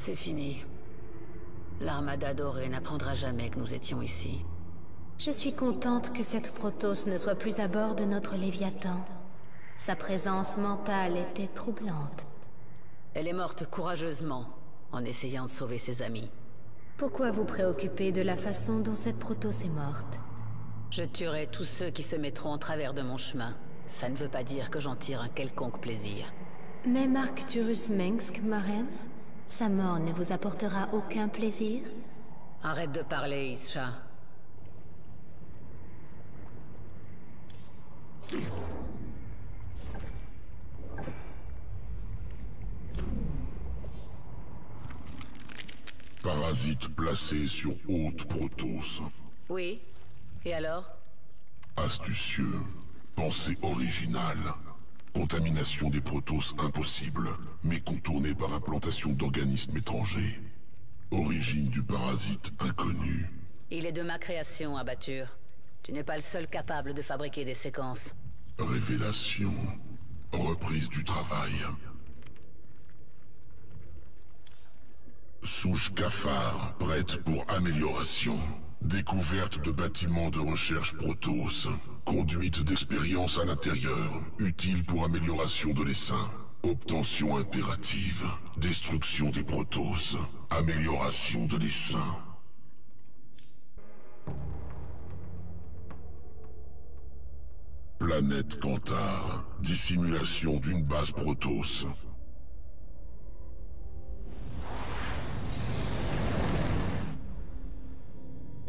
C'est fini. L'Armada dorée n'apprendra jamais que nous étions ici. Je suis contente que cette Protoss ne soit plus à bord de notre Léviathan. Sa présence mentale était troublante. Elle est morte courageusement, en essayant de sauver ses amis. Pourquoi vous préoccuper de la façon dont cette Protoss est morte? Je tuerai tous ceux qui se mettront en travers de mon chemin. Ça ne veut pas dire que j'en tire un quelconque plaisir. Même Arcturus Mengsk, ma reine? Sa mort ne vous apportera aucun plaisir? Arrête de parler, Isha. Parasite placé sur haute Protoss. Oui. Et alors? Astucieux. Pensée originale. Contamination des Protoss impossible, mais contournée par implantation d'organismes étrangers. Origine du parasite inconnue. Il est de ma création, Abatture. Tu n'es pas le seul capable de fabriquer des séquences. Révélation. Reprise du travail. Souche cafard, prête pour amélioration. Découverte de bâtiments de recherche Protoss. Conduite d'expérience à l'intérieur, utile pour amélioration de l'essaim. Obtention impérative. Destruction des Protoss. Amélioration de l'essaim. Planète Cantar. Dissimulation d'une base Protoss.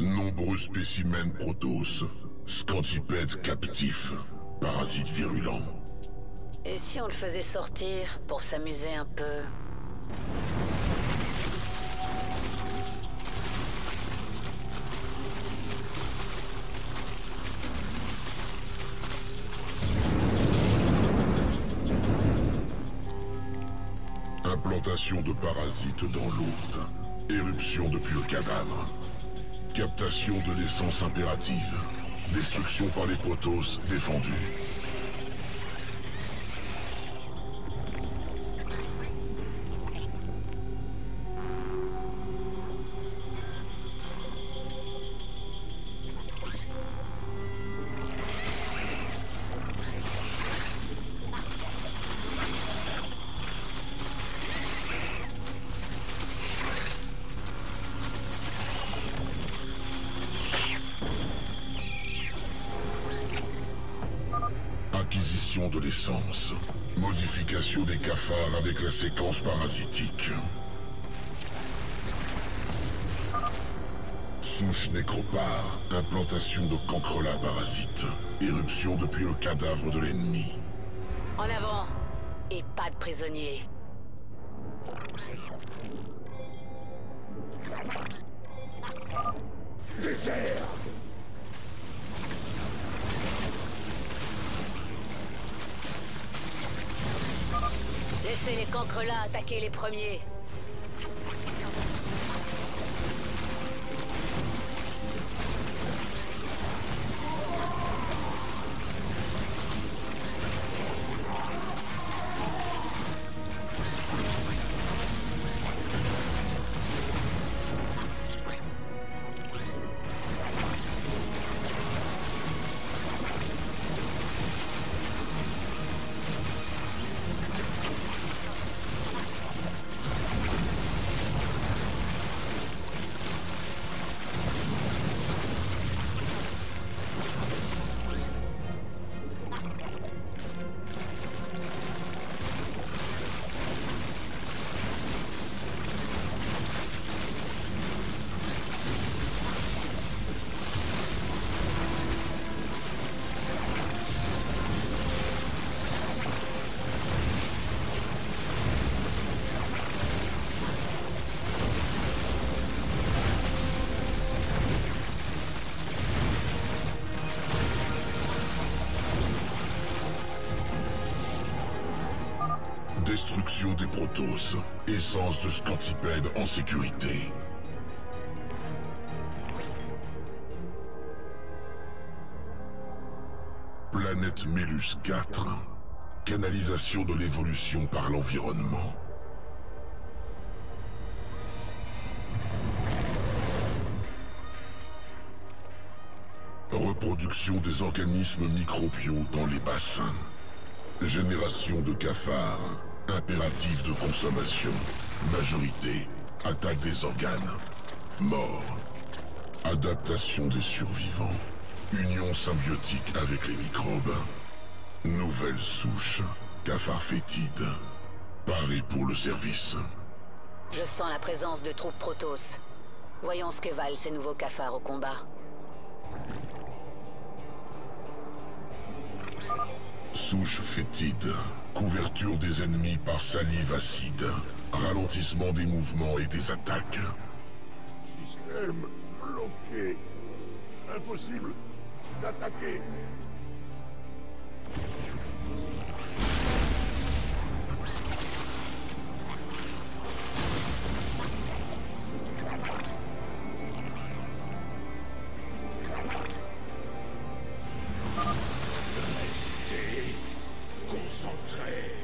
Nombreux spécimens Protoss. Scantipèdes captifs. Parasites virulents. Et si on le faisait sortir pour s'amuser un peu? Implantation de parasites dans l'hôte. Éruption depuis le cadavre. Captation de l'essence impérative. Destruction par les Protoss défendus. Acquisition de l'essence. Modification des cafards avec la séquence parasitique. Souche nécropare. Implantation de cancrelat parasite. Éruption depuis le cadavre de l'ennemi. En avant! Et pas de prisonniers. Désert. Laissez les cancrelats attaquer les premiers. Destruction des Protoss. Essence de Scantipède en sécurité. Planète Mélus 4. Canalisation de l'évolution par l'environnement. Reproduction des organismes microbiaux dans les bassins. Génération de cafards. Impératif de consommation. Majorité. Attaque des organes. Mort. Adaptation des survivants. Union symbiotique avec les microbes. Nouvelle souche. Cafard fétide. Paré pour le service. Je sens la présence de troupes Protoss. Voyons ce que valent ces nouveaux cafards au combat. Souche fétide. Couverture des ennemis par salive acide. Ralentissement des mouvements et des attaques. Système bloqué. Impossible d'attaquer. Restez concentrés.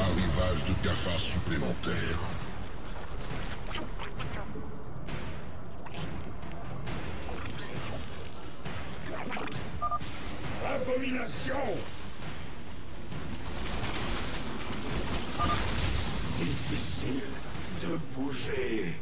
Arrivage de cafards supplémentaires. Abomination! Difficile de bouger.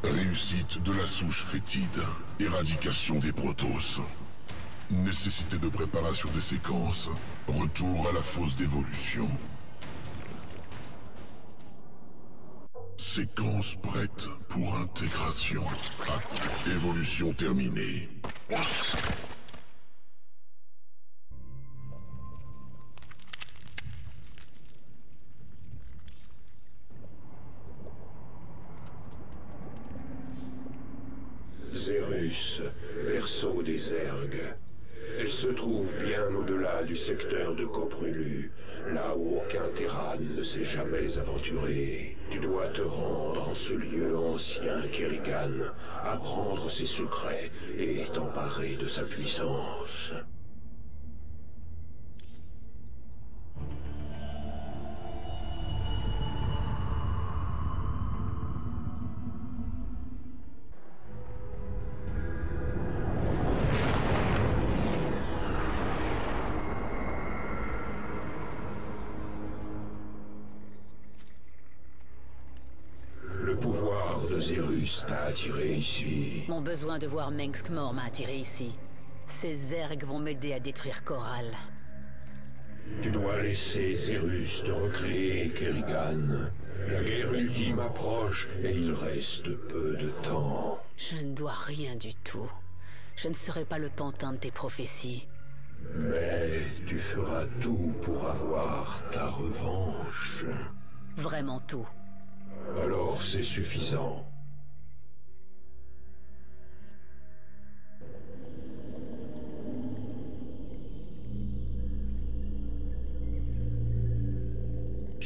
Réussite de la souche fétide. Éradication des Protoss. Nécessité de préparation des séquences. Retour à la fosse d'évolution. Séquence prête pour intégration. Acte. Évolution terminée. Zerus, berceau des Zergs. Elle se trouve bien au-delà du secteur de Coprulu, là où aucun Terran ne s'est jamais aventuré. Tu dois te rendre en ce lieu ancien, Kerrigan, apprendre ses secrets et t'emparer de sa puissance. Le pouvoir de Zerus t'a attiré ici. Mon besoin de voir Mengsk mort m'a attiré ici. Ces Zergs vont m'aider à détruire Corral. Tu dois laisser Zerus te recréer, Kerrigan. La guerre ultime approche et il reste peu de temps. Je ne dois rien du tout. Je ne serai pas le pantin de tes prophéties. Mais tu feras tout pour avoir ta revanche. Vraiment tout. Alors c'est suffisant.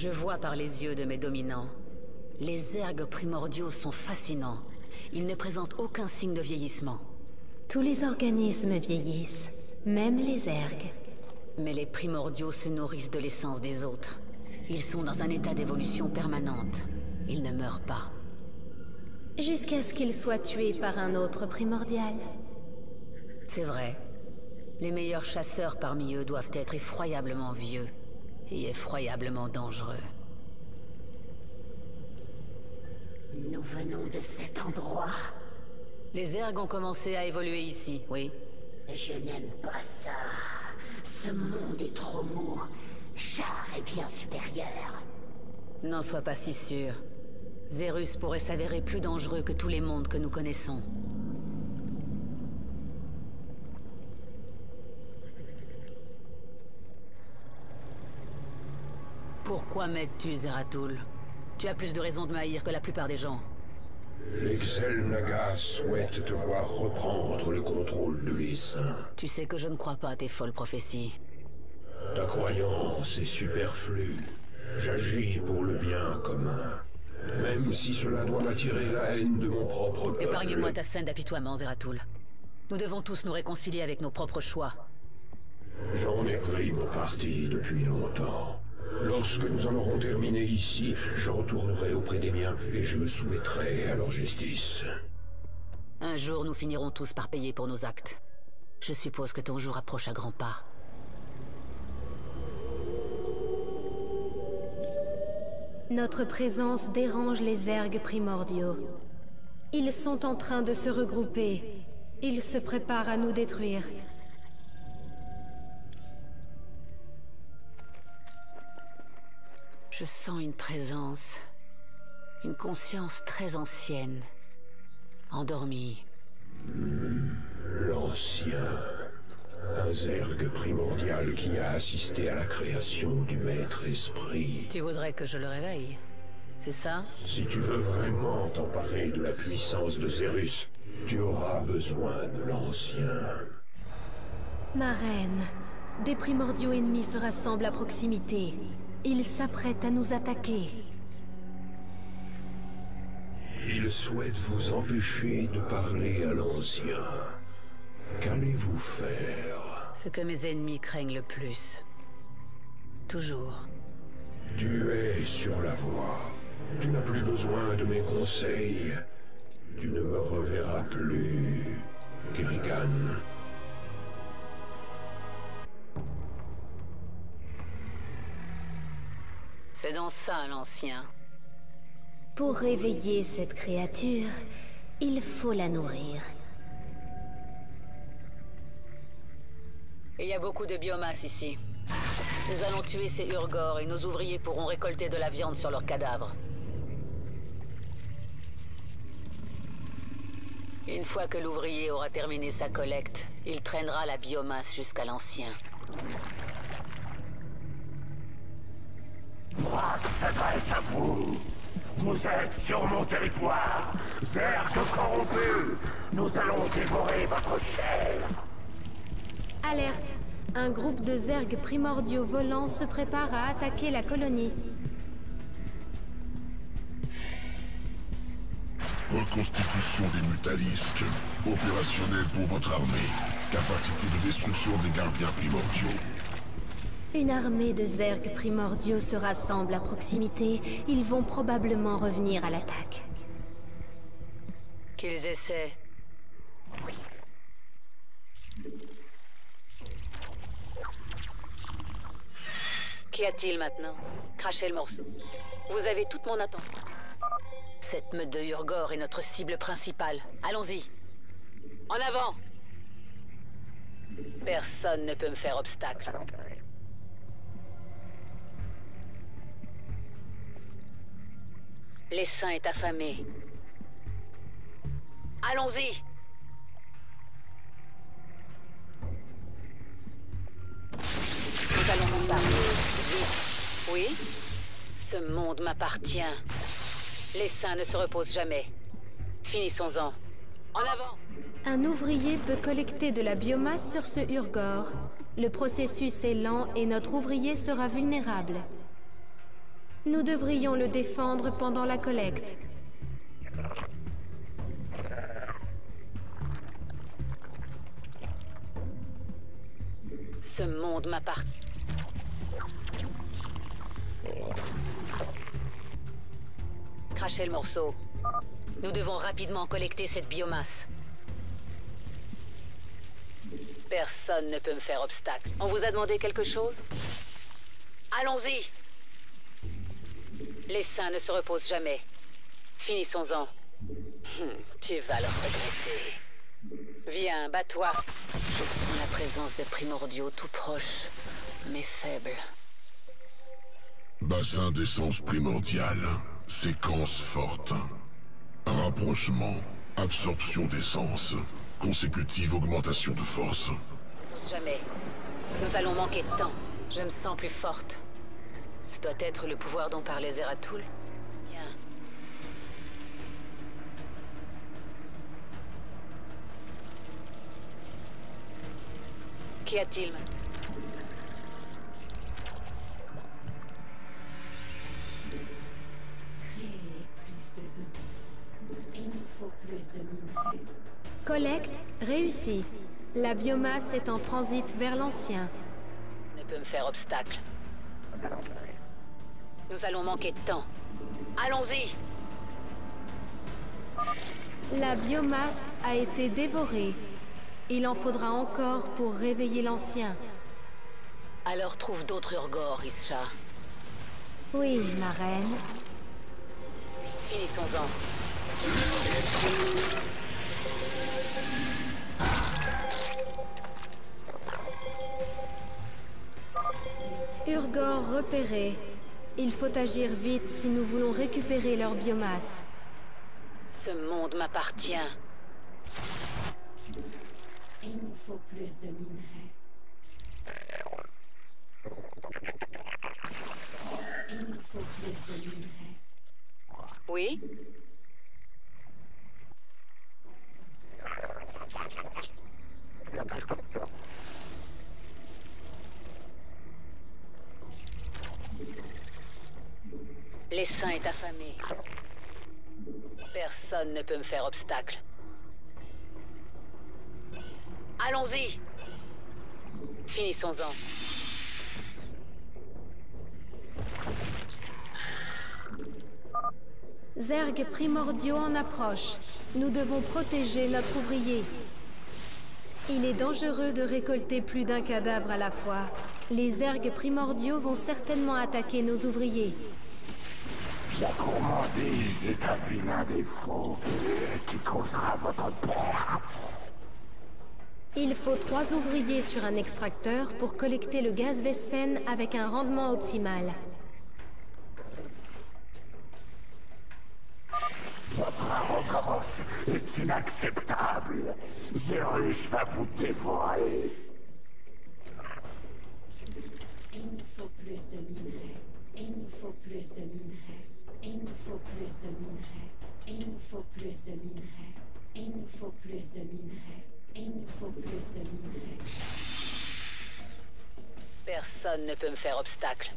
Je vois par les yeux de mes dominants. Les ergs primordiaux sont fascinants. Ils ne présentent aucun signe de vieillissement. Tous les organismes vieillissent, même les ergs. Mais les primordiaux se nourrissent de l'essence des autres. Ils sont dans un état d'évolution permanente. Ils ne meurent pas. Jusqu'à ce qu'ils soient tués par un autre primordial. C'est vrai. Les meilleurs chasseurs parmi eux doivent être effroyablement vieux et effroyablement dangereux. Nous venons de cet endroit. Les ergs ont commencé à évoluer ici, oui. Je n'aime pas ça. Ce monde est trop mou. Char est bien supérieur. N'en sois pas si sûr. Zerus pourrait s'avérer plus dangereux que tous les mondes que nous connaissons. Pourquoi m'aides-tu, Zeratul? Tu as plus de raisons de m'haïr que la plupart des gens. Les Xel'Naga souhaitent te voir reprendre le contrôle de l'Essaim. Tu sais que je ne crois pas à tes folles prophéties. Ta croyance est superflue. J'agis pour le bien commun. Même si cela doit m'attirer la haine de mon propre peuple. Épargne-moi ta scène d'apitoiement, Zeratul. Nous devons tous nous réconcilier avec nos propres choix. J'en ai pris mon parti depuis longtemps. Lorsque nous en aurons terminé ici, je retournerai auprès des miens et je me soumettrai à leur justice. Un jour, nous finirons tous par payer pour nos actes. Je suppose que ton jour approche à grands pas. Notre présence dérange les ergs primordiaux. Ils sont en train de se regrouper. Ils se préparent à nous détruire. Je sens une présence, une conscience très ancienne, endormie. L'ancien. Un zerg primordial qui a assisté à la création du Maître Esprit. Tu voudrais que je le réveille, c'est ça? Si tu veux vraiment t'emparer de la puissance de Zerus, tu auras besoin de l'ancien. Ma reine, des primordiaux ennemis se rassemblent à proximité. Ils s'apprêtent à nous attaquer. Ils souhaitent vous empêcher de parler à l'ancien. Qu'allez-vous faire? Ce que mes ennemis craignent le plus. Toujours. Tu es sur la voie. Tu n'as plus besoin de mes conseils. Tu ne me reverras plus, Kerrigan. C'est dans ça, l'ancien. Pour réveiller cette créature, il faut la nourrir. Il y a beaucoup de biomasse ici. Nous allons tuer ces Urgors et nos ouvriers pourront récolter de la viande sur leurs cadavres. Une fois que l'ouvrier aura terminé sa collecte, il traînera la biomasse jusqu'à l'ancien. Braque s'adresse à vous. Vous êtes sur mon territoire, zerg corrompu. Nous allons dévorer votre chair. Alerte! Un groupe de zergs primordiaux volants se prépare à attaquer la colonie. Reconstitution des Mutalisques. Opérationnel pour votre armée. Capacité de destruction des gardiens primordiaux. Une armée de zergs primordiaux se rassemble à proximité. Ils vont probablement revenir à l'attaque. Qu'ils essaient. Qu'y a-t-il maintenant? Crachez le morceau. Vous avez toute mon attention. Cette meute de Urgor est notre cible principale. Allons-y. En avant! Personne ne peut me faire obstacle. L'Essaim est affamé. Allons-y! Nous allons nous battre. Vite. Oui? Ce monde m'appartient. L'Essaim ne se repose jamais. Finissons-en. En avant! Un ouvrier peut collecter de la biomasse sur ce Urgor. Le processus est lent et notre ouvrier sera vulnérable. Nous devrions le défendre pendant la collecte. Ce monde m'appartient. Crachez le morceau. Nous devons rapidement collecter cette biomasse. Personne ne peut me faire obstacle. On vous a demandé quelque chose? Allons-y! Les saints ne se reposent jamais. Finissons-en. Tu vas le regretter. Viens, bats-toi. Je sens la présence de primordiaux tout proches, mais faibles. Bassin d'essence primordiale. Séquence forte. Rapprochement. Absorption d'essence. Consécutive augmentation de force. Jamais. Nous allons manquer de temps. Je me sens plus forte. Ce doit être le pouvoir dont parlait Zeratul. Bien. Qu'y a-t-il? Collecte réussie. La biomasse est en transit vers l'ancien. Ne peut me faire obstacle. Nous allons manquer de temps. Allons-y! La biomasse a été dévorée. Il en faudra encore pour réveiller l'ancien. Alors trouve d'autres Urgor, Isha. Oui, ma reine. Finissons-en. Urgor repéré. Il faut agir vite si nous voulons récupérer leur biomasse. Ce monde m'appartient. Il nous faut plus de minerais. Il nous faut plus de minerais. Oui? L'essaim est affamé. Personne ne peut me faire obstacle. Allons-y! Finissons-en. Zergs primordiaux en approche. Nous devons protéger notre ouvrier. Il est dangereux de récolter plus d'un cadavre à la fois. Les Zergs primordiaux vont certainement attaquer nos ouvriers. La gourmandise est un vilain défaut qui causera votre perte. Il faut 3 ouvriers sur un extracteur pour collecter le gaz Vespen avec un rendement optimal. Votre arrogance est inacceptable. Zerus va vous dévorer. Il nous faut plus de minerais. Il nous faut plus de minerais. Il nous faut plus de minerais. Il nous faut plus de minerais. Il nous faut plus de minerais. Il nous faut plus de minerais. Personne ne peut me faire obstacle.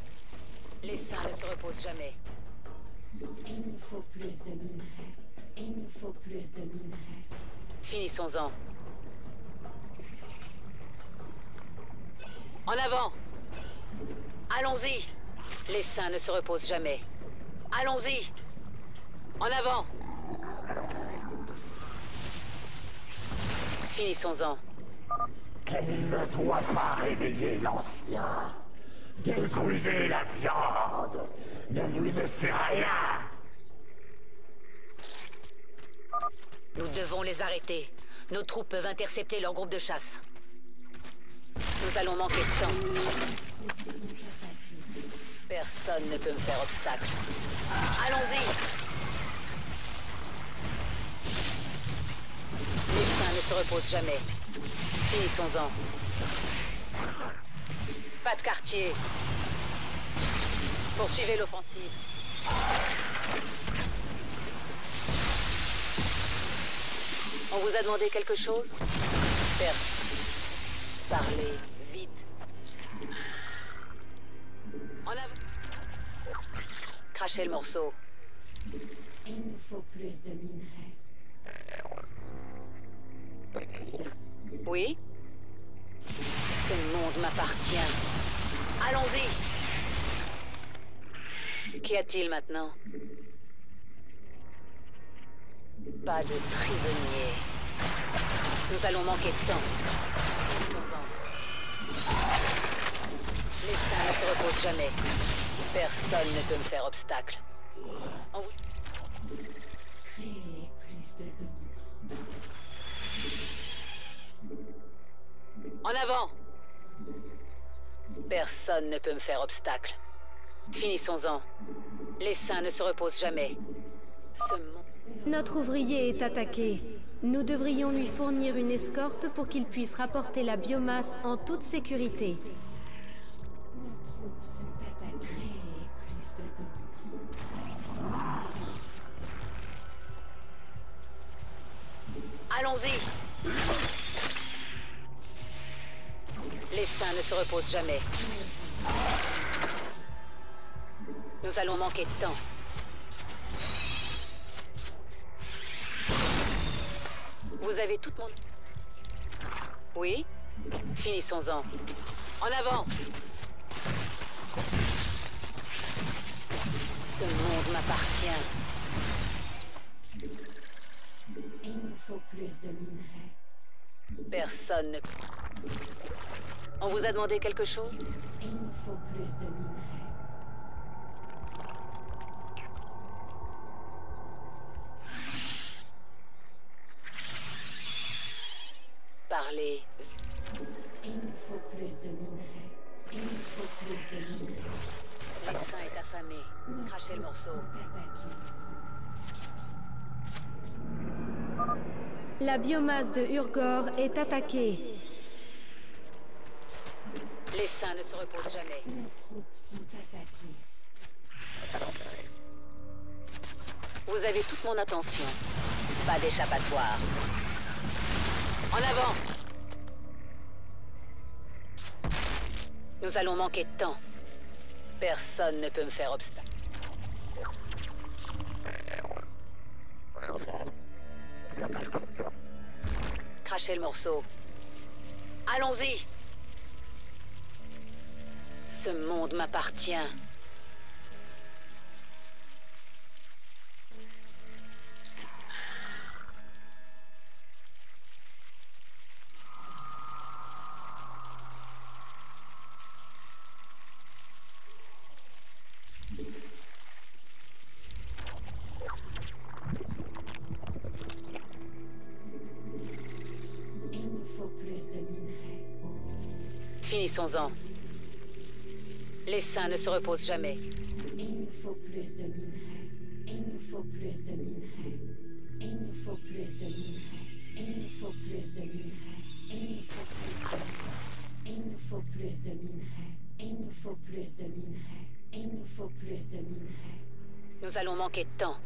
Les saints ne se reposent jamais. Il nous faut plus de minerais. Il nous faut plus de minerais. Finissons-en. En avant! Allons-y! Les saints ne se reposent jamais. Allons-y! En avant! Finissons-en. Elle ne doit pas réveiller l'ancien. Détruisez la viande. Ne lui laissez rien. Nous devons les arrêter. Nos troupes peuvent intercepter leur groupe de chasse. Nous allons manquer de temps. Personne ne peut me faire obstacle. Allons-y! Les saints ne se reposent jamais. Finissons-en. Pas de quartier. Poursuivez l'offensive. On vous a demandé quelque chose? Parlez vite. En avant. Crachez le morceau. Il nous faut plus de minerais. Oui? Ce monde m'appartient. Allons-y! Qu'y a-t-il maintenant? Pas de prisonniers. Nous allons manquer de temps. Les saints ne se reposent jamais. Personne ne peut me faire obstacle. Créer plus de dominants. En avant! Personne ne peut me faire obstacle. Finissons-en. Les saints ne se reposent jamais. Ce monde... Notre ouvrier est attaqué. Nous devrions lui fournir une escorte pour qu'il puisse rapporter la biomasse en toute sécurité. Nos troupes sont attaquées. Plus de dominants. Allons-y! Les saints ne se reposent jamais. Nous allons manquer de temps. Vous avez toute mon... Oui? Finissons-en. En avant! Ce monde m'appartient. Il nous faut plus de minerais. Personne ne... On vous a demandé quelque chose? Il nous faut plus de minerais. Parlez. Il nous faut plus de minerais. Il nous faut plus de minerais. Les saints est affamé. Crachez le morceau. Sont attaqués. La biomasse de Urgor est attaquée. Les saints ne se reposent jamais. Nos troupes sont attaquées. Vous avez toute mon attention. Pas d'échappatoire. En avant! Nous allons manquer de temps. Personne ne peut me faire obstacle. Crachez le morceau. Allons-y! Ce monde m'appartient. Il nous faut plus de minerais. Finissons-en. Les saints ne se reposent jamais. Il nous faut plus de minerais. Il nous faut plus de minerais. Il nous faut plus de minerais. Il nous faut plus de minerais. Il nous faut plus de minerais. Il nous faut plus de minerais. Il nous faut plus de minerais. Il nous faut plus de minerais. Nous allons manquer de temps.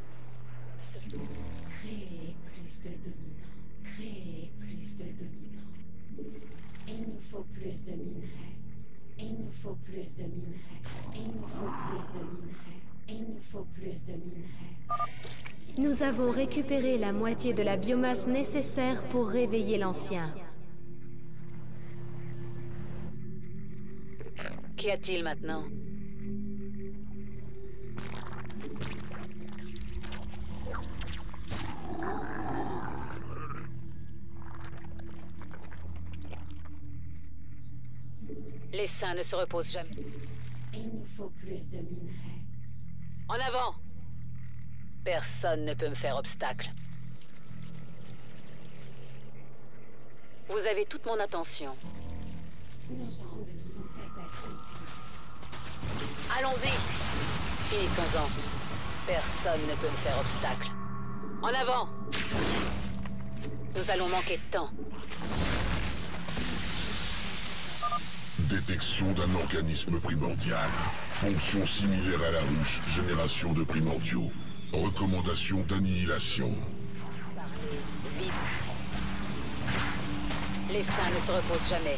Créer plus de dominants. Créer plus de dominants. Il nous faut plus de minerais. Il nous faut plus de minerais. Il nous faut plus de minerais. Il nous faut plus de minerais. Nous avons récupéré la moitié de la biomasse nécessaire pour réveiller l'ancien. Qu'y a-t-il maintenant? Les saints ne se reposent jamais. Il nous faut plus de minerais. En avant! Personne ne peut me faire obstacle. Vous avez toute mon attention. Nos troupes sont attaquées. Allons-y! Finissons-en. Personne ne peut me faire obstacle. En avant! Nous allons manquer de temps. Détection d'un organisme primordial. Fonction similaire à la ruche, génération de primordiaux. Recommandation d'annihilation. Parlez vite. Les saints ne se reposent jamais.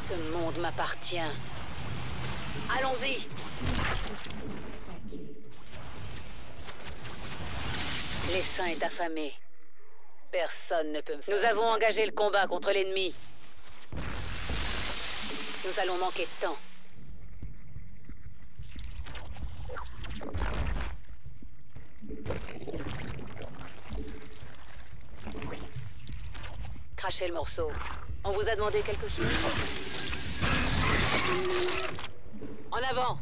Ce monde m'appartient. Allons-y. L'essaim est affamé. Personne ne peut me faire... Nous avons engagé le combat contre l'ennemi. Nous allons manquer de temps. Crachez le morceau. On vous a demandé quelque chose? En avant!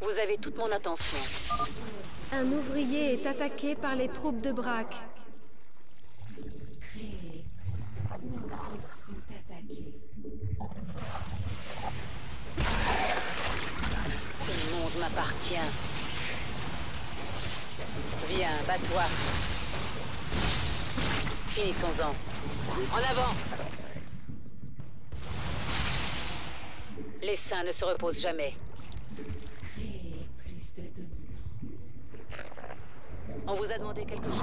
Vous avez toute mon attention. Un ouvrier est attaqué par les troupes de Braque. Créez plus de... Nos troupes sont attaquées. Ce monde m'appartient. Viens, bats-toi. Finissons-en. En avant! Les saints ne se reposent jamais. Créez plus de dominants. On vous a demandé quelque chose?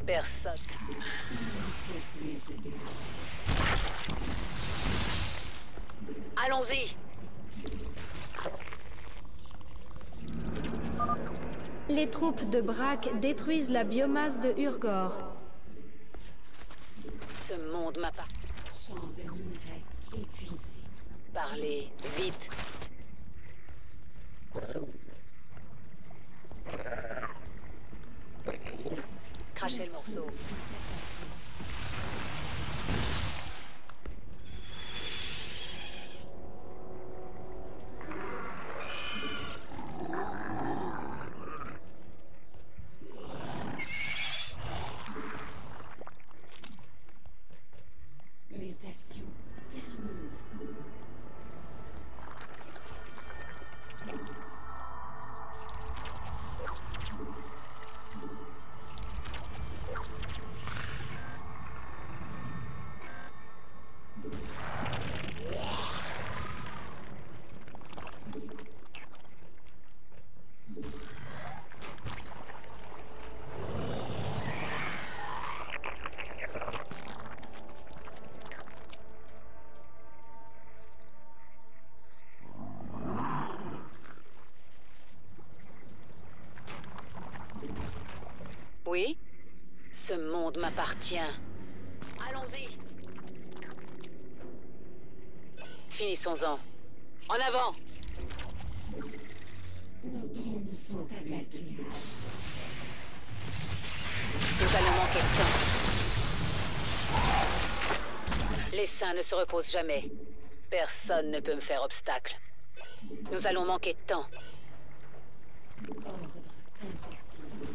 Personne. Il nous faut plus de gaz. Allons-y! Les troupes de Braque détruisent la biomasse de Urgor. Ce monde m'appartient. Champ de minerais épuisé. Parlez, vite. Crachez le morceau. Mutation terminée. Oui? Ce monde m'appartient. Allons-y. Finissons-en. En avant! Nos troupes sont attaquées. Nous allons manquer de temps. Les saints ne se reposent jamais. Personne ne peut me faire obstacle. Nous allons manquer de temps. Ordre impossible.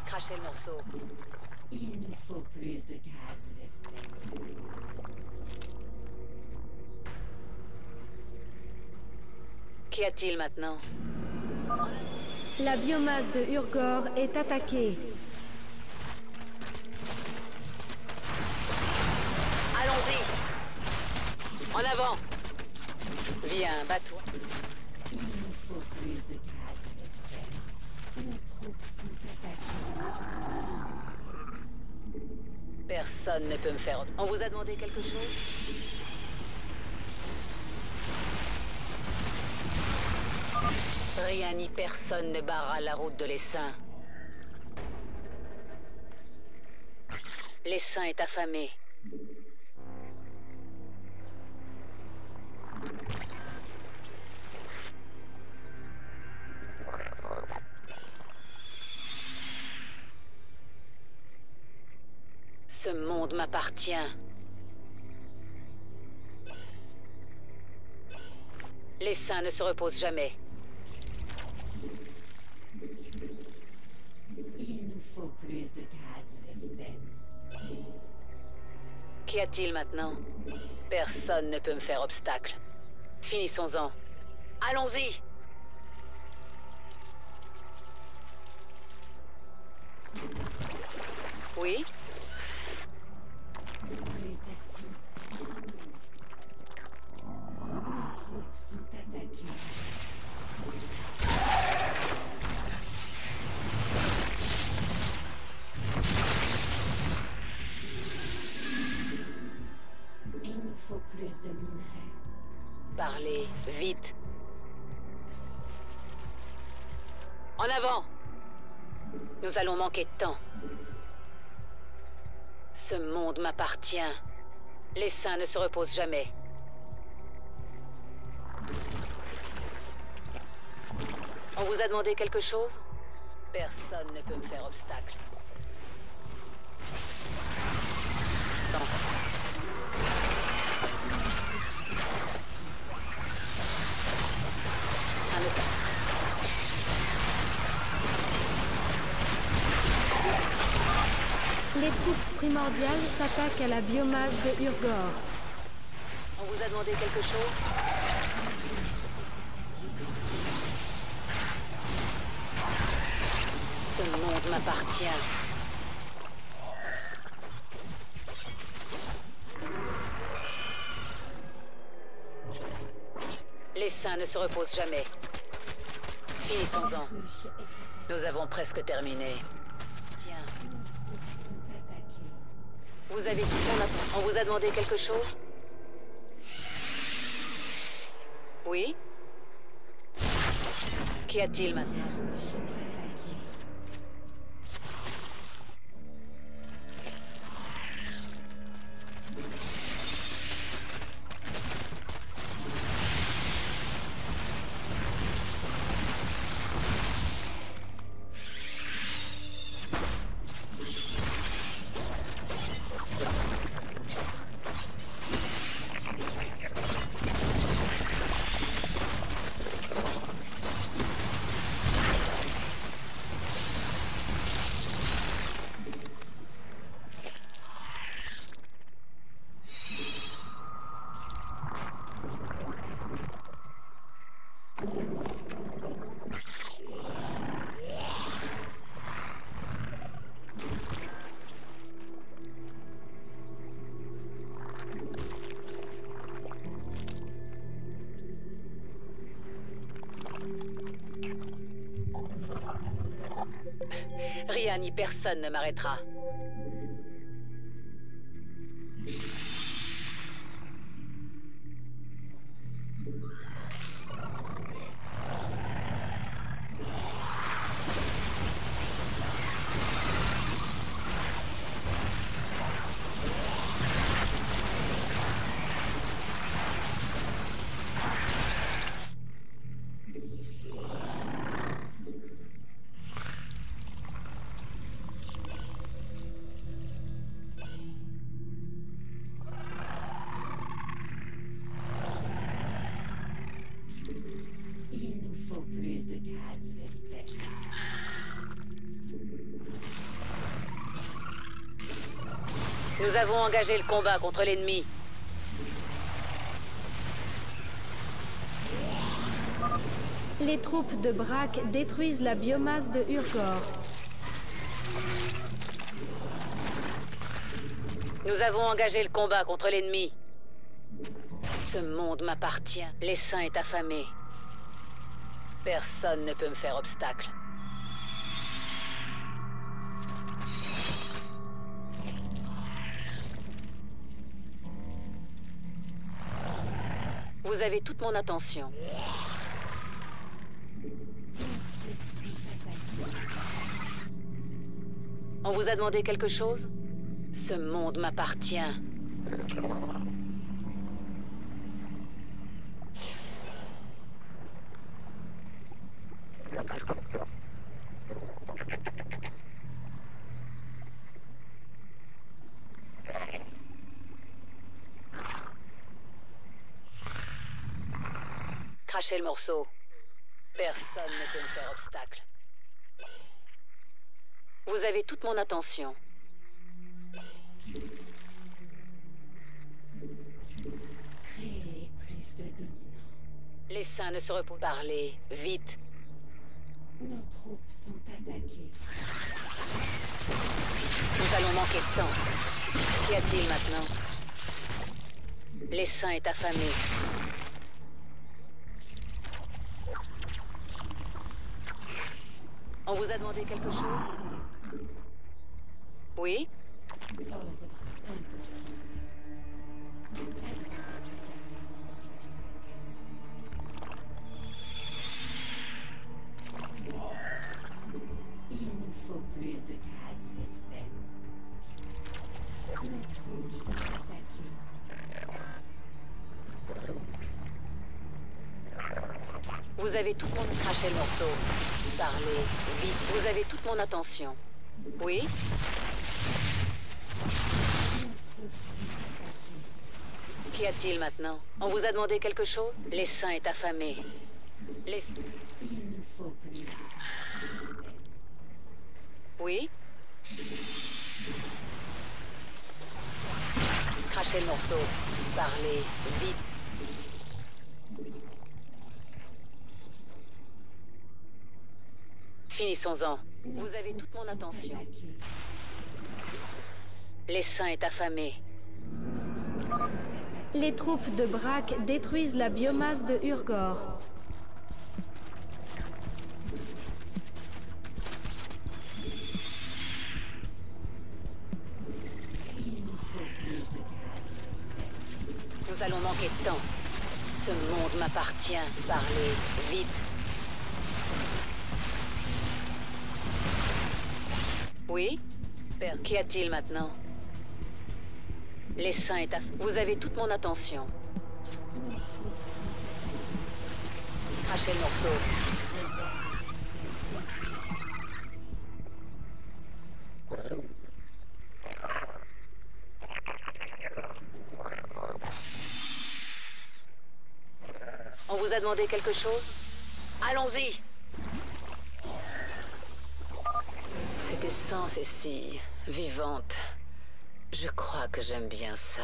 Crachez le morceau. Il nous faut plus de gaz, Vesper. Qu'y a-t-il maintenant? La biomasse de Urgor est attaquée. Allons-y! En avant! Viens, bats-toi. Il nous faut plus de gaz, Vesper. Nos troupes sont attaquées. Personne ne peut me faire... On vous a demandé quelque chose? Rien ni personne ne barrera la route de l'essaim. L'essaim est affamé. Ce monde m'appartient. Les saints ne se reposent jamais. Il nous faut plus de gaz, Vespen. Qu'y a-t-il maintenant? Personne ne peut me faire obstacle. Finissons-en. Allons-y! Oui? faut plus de minerais. Parlez, vite. En avant! Nous allons manquer de temps. Ce monde m'appartient. Les saints ne se reposent jamais. On vous a demandé quelque chose? Personne ne peut me faire obstacle. Non. Un état. Les troupes primordiales s'attaquent à la biomasse de Urgor. On vous a demandé quelque chose? Ce monde m'appartient. Les saints ne se reposent jamais. Finissons-en. Nous avons presque terminé. Tiens. Vous avez tout mon attention. On vous a demandé quelque chose? Oui? Qu'y a-t-il maintenant? Rien ni personne ne m'arrêtera. Il nous faut plus de gaz, Vesper. Nous avons engagé le combat contre l'ennemi. Les troupes de Braque détruisent la biomasse de Urgor. Nous avons engagé le combat contre l'ennemi. Ce monde m'appartient. L'essaim est affamé. Personne ne peut me faire obstacle. Vous avez toute mon attention. On vous a demandé quelque chose? Ce monde m'appartient. Crachez le morceau. Personne ne peut me faire obstacle. Vous avez toute mon attention. Créer plus de dominants. Les saints ne se reposent. Parlez, vite. Nos troupes sont attaquées. Nous allons manquer de temps. Qu'y a-t-il maintenant? L'essaim est affamé. On vous a demandé quelque chose? Oui? Ordre impossible. Ça doit Vous avez tout mon... Crachez le morceau. Parlez, vite. Vous avez toute mon attention. Oui? Qu'y a-t-il maintenant? On vous a demandé quelque chose? L'essaim est affamé. Il nous faut plus. Oui? Crachez le morceau. Parlez, vite. Finissons-en. Vous avez toute mon attention. L'essaim est affamé. Les troupes de Braque détruisent la biomasse de Urgor. Nous allons manquer de temps. Ce monde m'appartient. Parlez, vite. Oui? Père, qu'y a-t-il maintenant? L'essaim est affamé. Vous avez toute mon attention. Crachez le morceau. On vous a demandé quelque chose? Allons-y! Cette essence est si vivante. Je crois que j'aime bien ça.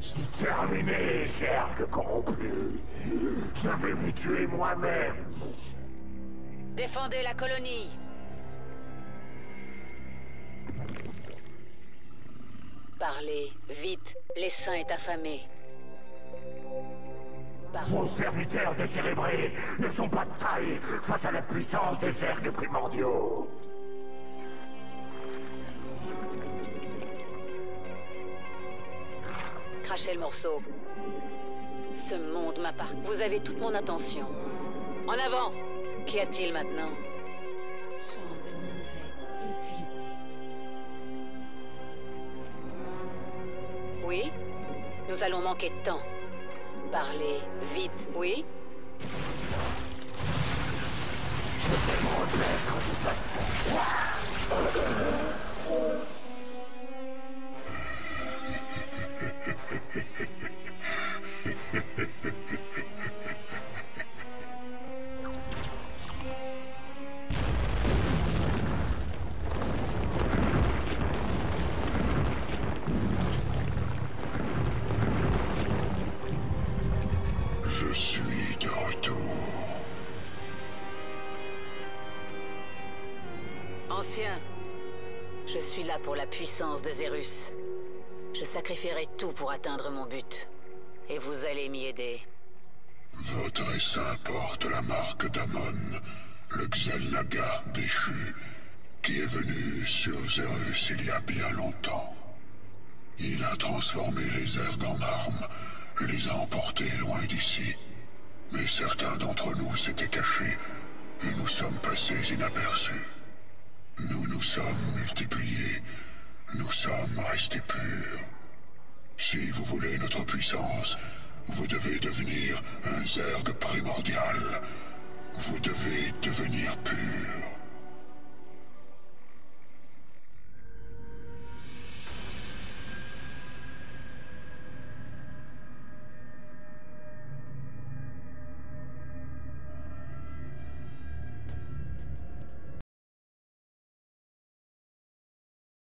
C'est terminé, Zerg corrompu. Je vais vous tuer moi-même. Défendez la colonie! Parlez, vite. L'essaim est affamé. Vos serviteurs décérébrés ne sont pas de taille face à la puissance des Zerg primordiaux. Crachez le morceau. Ce monde m'appartient. Vous avez toute mon attention. En avant! Qu'y a-t-il maintenant? Champ de minerai épuisé. Oui? Nous allons manquer de temps. Parlez, vite. Oui? Je vais me remettre de toute façon. Je suis de retour. Ancien, je suis là pour la puissance de Zerus. Je sacrifierai tout pour atteindre mon but. Et vous allez m'y aider. Votre essaim porte la marque d'Amon, le Xel-Naga déchu, qui est venu sur Zerus il y a bien longtemps. Il a transformé les Zerg en armes, les a emportés loin d'ici. Mais certains d'entre nous s'étaient cachés, et nous sommes passés inaperçus. Nous nous sommes multipliés, nous sommes restés purs. Si vous voulez notre puissance, vous devez devenir un Zerg primordial. Vous devez devenir pur.